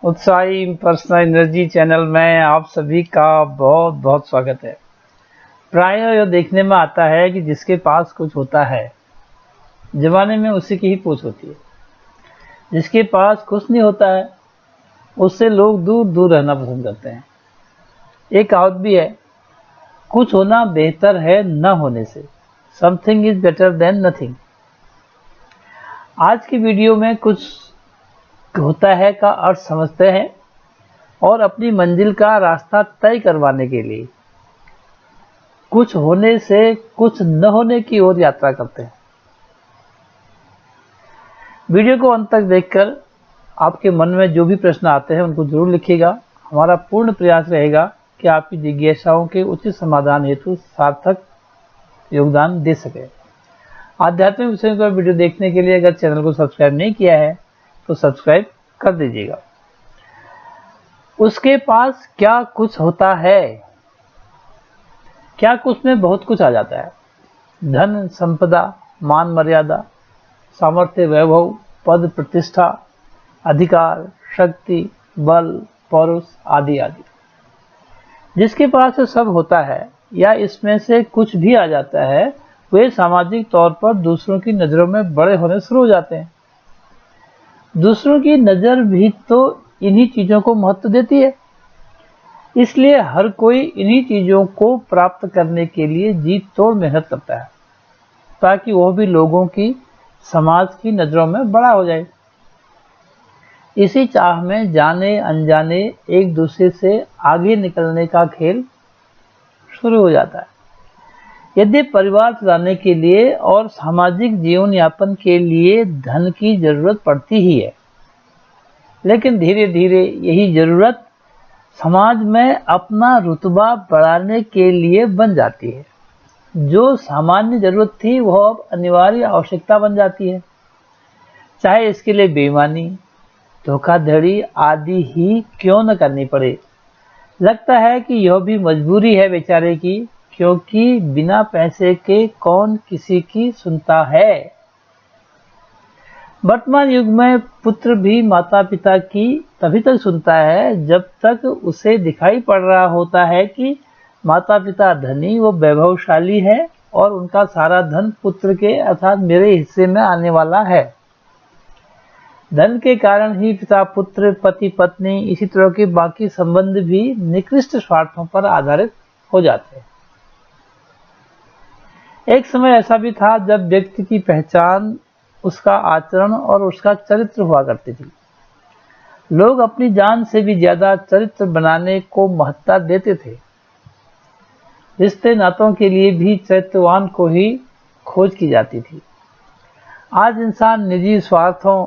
उत्साही personal energy channel में आप सभी का बहुत बहुत स्वागत है। प्रायः यह देखने में आता है कि जिसके पास कुछ होता है जमाने में उसी की ही पूछ होती है। जिसके पास कुछ नहीं होता है उससे लोग दूर दूर रहना पसंद करते हैं। एक कहावत भी है, कुछ होना बेहतर है न होने से। Something is better than nothing. आज की वीडियो में कुछ होता है का अर्थ समझते हैं और अपनी मंजिल का रास्ता तय करवाने के लिए कुछ होने से कुछ न होने की ओर यात्रा करते हैं। वीडियो को अंत तक देखकर आपके मन में जो भी प्रश्न आते हैं उनको जरूर लिखिएगा। हमारा पूर्ण प्रयास रहेगा कि आपकी जिज्ञासाओं के उचित समाधान हेतु सार्थक योगदान दे सके। आध्यात्मिक विषयों पर वीडियो देखने के लिए अगर चैनल को सब्सक्राइब नहीं किया है तो सब्सक्राइब कर दीजिएगा। उसके पास क्या कुछ होता है, क्या कुछ में बहुत कुछ आ जाता है। धन, संपदा, मान मर्यादा, सामर्थ्य, वैभव, पद, प्रतिष्ठा, अधिकार, शक्ति, बल, पौरुष आदि आदि। जिसके पास ये सब होता है या इसमें से कुछ भी आ जाता है वे सामाजिक तौर पर दूसरों की नजरों में बड़े होने शुरू हो जाते हैं। दूसरों की नजर भी तो इन्हीं चीजों को महत्व देती है, इसलिए हर कोई इन्हीं चीजों को प्राप्त करने के लिए जी तोड़ मेहनत करता है ताकि वह भी लोगों की, समाज की नजरों में बड़ा हो जाए। इसी चाह में जाने अनजाने एक दूसरे से आगे निकलने का खेल शुरू हो जाता है। यदि परिवार चलाने के लिए और सामाजिक जीवन यापन के लिए धन की जरूरत पड़ती ही है, लेकिन धीरे धीरे यही जरूरत समाज में अपना रुतबा बढ़ाने के लिए बन जाती है। जो सामान्य जरूरत थी वह अब अनिवार्य आवश्यकता बन जाती है, चाहे इसके लिए बेईमानी, धोखाधड़ी आदि ही क्यों न करनी पड़े। लगता है कि यह भी मजबूरी है बेचारे की, क्योंकि बिना पैसे के कौन किसी की सुनता है। वर्तमान युग में पुत्र भी माता पिता की तभी तक सुनता है जब तक उसे दिखाई पड़ रहा होता है कि माता पिता धनी व वैभवशाली है और उनका सारा धन पुत्र के अर्थात मेरे हिस्से में आने वाला है। धन के कारण ही पिता पुत्र, पति पत्नी, इसी तरह के बाकी संबंध भी निकृष्ट स्वार्थों पर आधारित हो जाते हैं। एक समय ऐसा भी था जब व्यक्ति की पहचान उसका आचरण और उसका चरित्र हुआ करती थी। लोग अपनी जान से भी ज्यादा चरित्र बनाने को महत्ता देते थे। रिश्ते नातों के लिए भी चरित्रवान को ही खोज की जाती थी। आज इंसान निजी स्वार्थों,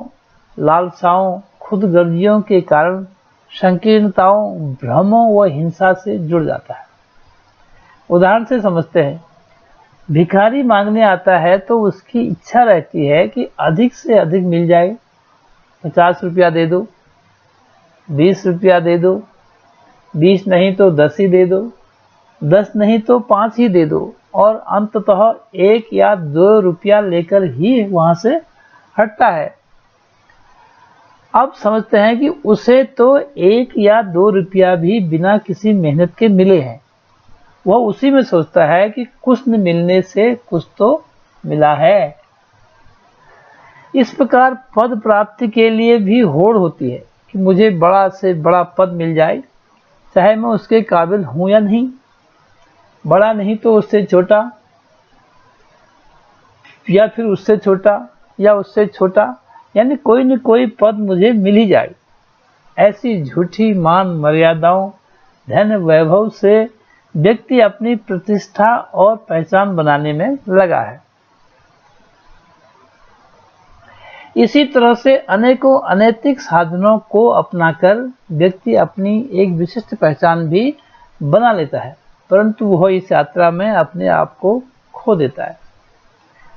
लालसाओं, खुदगर्जियों के कारण संकीर्णताओं, भ्रमों व हिंसा से जुड़ जाता है। उदाहरण से समझते हैं, भिखारी मांगने आता है तो उसकी इच्छा रहती है कि अधिक से अधिक मिल जाए। 50 रुपया दे दो, 20 रुपया दे दो, 20 नहीं तो 10 ही दे दो, 10 नहीं तो 5 ही दे दो और अंततः 1 या 2 रुपया लेकर ही वहां से हटता है। अब समझते हैं कि उसे तो 1 या 2 रुपया भी बिना किसी मेहनत के मिले हैं। वह उसी में सोचता है कि कुछ न मिलने से कुछ तो मिला है। इस प्रकार पद प्राप्ति के लिए भी होड़ होती है कि मुझे बड़ा से बड़ा पद मिल जाए, चाहे मैं उसके काबिल हूं या नहीं। बड़ा नहीं तो उससे छोटा, या फिर उससे छोटा, या उससे छोटा, यानी कोई न कोई पद मुझे मिल ही जाए। ऐसी झूठी मान मर्यादाओं, धन वैभव से व्यक्ति अपनी प्रतिष्ठा और पहचान बनाने में लगा है। इसी तरह से अनेकों अनैतिक साधनों को अपनाकर व्यक्ति अपनी एक विशिष्ट पहचान भी बना लेता है, परंतु वह इस यात्रा में अपने आप को खो देता है।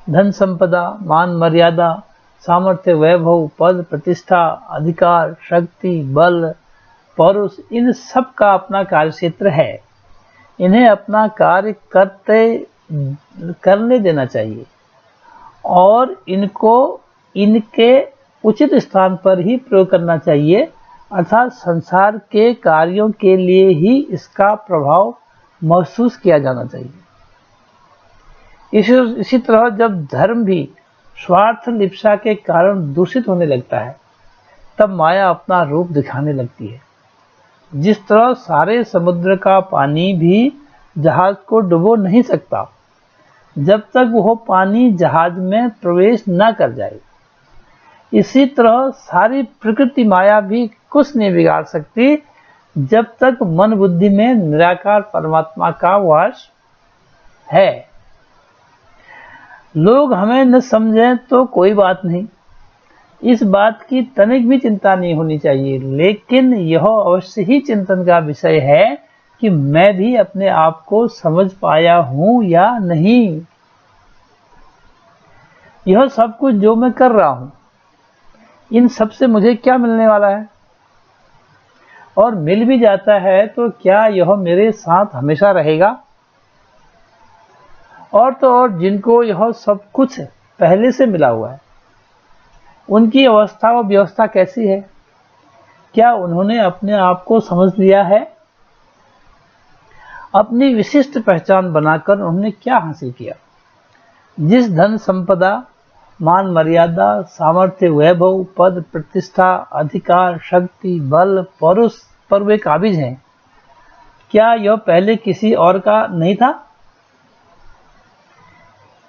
धन संपदा, मान मर्यादा, सामर्थ्य, वैभव, पद, प्रतिष्ठा, अधिकार, शक्ति, बल, पौरुष, इन सब का अपना कार्यक्षेत्र है। इन्हें अपना कार्य करने देना चाहिए और इनको इनके उचित स्थान पर ही प्रयोग करना चाहिए, अर्थात संसार के कार्यों के लिए ही इसका प्रभाव महसूस किया जाना चाहिए। इसी तरह जब धर्म भी स्वार्थ लिप्सा के कारण दूषित होने लगता है, तब माया अपना रूप दिखाने लगती है। जिस तरह सारे समुद्र का पानी भी जहाज को डुबो नहीं सकता जब तक वह पानी जहाज में प्रवेश न कर जाए, इसी तरह सारी प्रकृति माया भी कुछ नहीं बिगाड़ सकती जब तक मन बुद्धि में निराकार परमात्मा का वास है। लोग हमें न समझें तो कोई बात नहीं, इस बात की तनिक भी चिंता नहीं होनी चाहिए, लेकिन यह अवश्य ही चिंतन का विषय है कि मैं भी अपने आप को समझ पाया हूं या नहीं। यह सब कुछ जो मैं कर रहा हूं, इन सब से मुझे क्या मिलने वाला है, और मिल भी जाता है तो क्या यह मेरे साथ हमेशा रहेगा। और तो और जिनको यह सब कुछ पहले से मिला हुआ है, उनकी अवस्था व व्यवस्था कैसी है? क्या उन्होंने अपने आप को समझ लिया है? अपनी विशिष्ट पहचान बनाकर उन्होंने क्या हासिल किया? जिस धन संपदा, मान मर्यादा, सामर्थ्य, वैभव, पद प्रतिष्ठा, अधिकार, शक्ति, बल, पौरुष पर वे काबिज हैं, क्या यह पहले किसी और का नहीं था?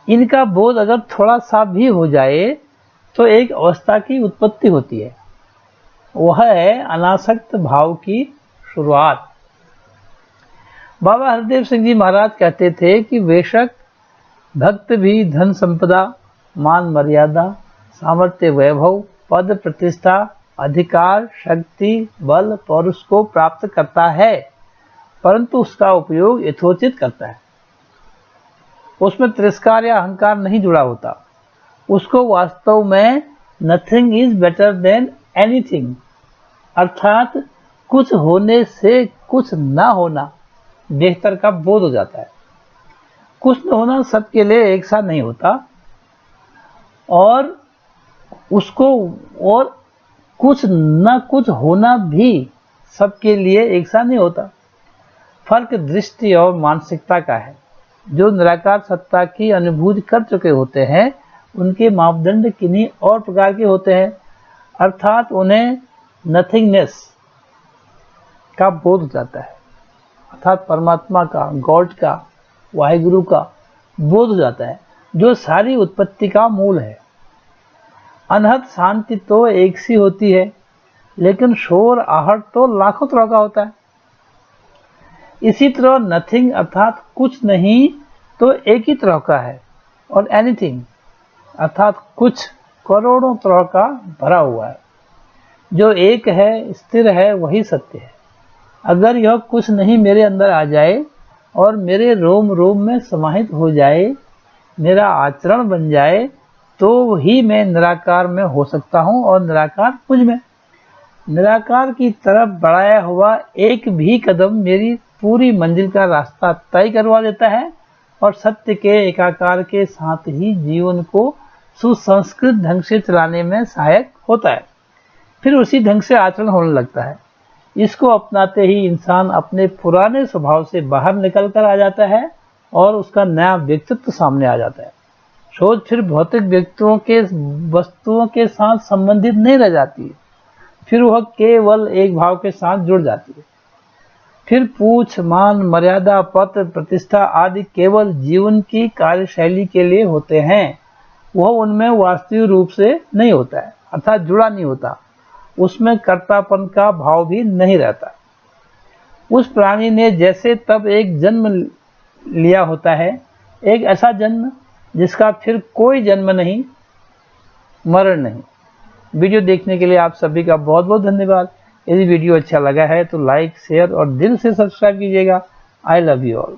इनका बोध अगर थोड़ा सा भी हो जाए तो एक अवस्था की उत्पत्ति होती है, वह है अनासक्त भाव की शुरुआत। बाबा हरदेव सिंह जी महाराज कहते थे कि बेशक भक्त भी धन संपदा, मान मर्यादा, सामर्थ्य, वैभव, पद प्रतिष्ठा, अधिकार, शक्ति, बल, पौरुष को प्राप्त करता है, परंतु उसका उपयोग यथोचित करता है। उसमें तिरस्कार या अहंकार नहीं जुड़ा होता। उसको वास्तव में nothing is better than anything, अर्थात कुछ होने से कुछ ना होना बेहतर का बोध हो जाता है। कुछ न होना सबके लिए एक साथ नहीं होता, और उसको और कुछ न कुछ होना भी सबके लिए एक साथ नहीं होता। फर्क दृष्टि और मानसिकता का है। जो निराकार सत्ता की अनुभूति कर चुके होते हैं, उनके मापदंड किन्हीं और प्रकार के होते हैं, अर्थात उन्हें नथिंगनेस का बोध हो जाता है, अर्थात परमात्मा का, गॉड का, वाहिगुरु का बोध हो जाता है, जो सारी उत्पत्ति का मूल है। अनहद शांति तो एक सी होती है, लेकिन शोर आहट तो लाखों तरह का होता है। इसी तरह नथिंग अर्थात कुछ नहीं तो एक ही तरह का है, और एनीथिंग अर्थात कुछ करोड़ों तरह का भरा हुआ है। जो एक है, स्थिर है, वही सत्य है। अगर यह कुछ नहीं मेरे अंदर आ जाए और मेरे रोम रोम में समाहित हो जाए, मेरा आचरण बन जाए, तो ही मैं निराकार में हो सकता हूँ और निराकार मुझ में। निराकार की तरफ बढ़ाया हुआ एक भी कदम मेरी पूरी मंजिल का रास्ता तय करवा देता है, और सत्य के एकाकार के साथ ही जीवन को सुसंस्कृत ढंग से चलाने में सहायक होता है। फिर उसी ढंग से आचरण होने लगता है। इसको अपनाते ही इंसान अपने पुराने स्वभाव से बाहर निकल कर आ जाता है और उसका नया व्यक्तित्व सामने आ जाता है। सोच फिर भौतिक व्यक्तियों के वस्तुओं के साथ संबंधित नहीं रह जाती है, फिर वह केवल एक भाव के साथ जुड़ जाती है। फिर पूछ, मान, मर्यादा, पद, प्रतिष्ठा आदि केवल जीवन की कार्यशैली के लिए होते हैं, वह उनमें वास्तविक रूप से नहीं होता है, अर्थात जुड़ा नहीं होता। उसमें कर्तापन का भाव भी नहीं रहता। उस प्राणी ने जैसे तब एक जन्म लिया होता है, एक ऐसा जन्म जिसका फिर कोई जन्म नहीं, मरण नहीं। वीडियो देखने के लिए आप सभी का बहुत बहुत धन्यवाद। यदि वीडियो अच्छा लगा है तो लाइक, शेयर और दिल से सब्सक्राइब कीजिएगा। I love you all.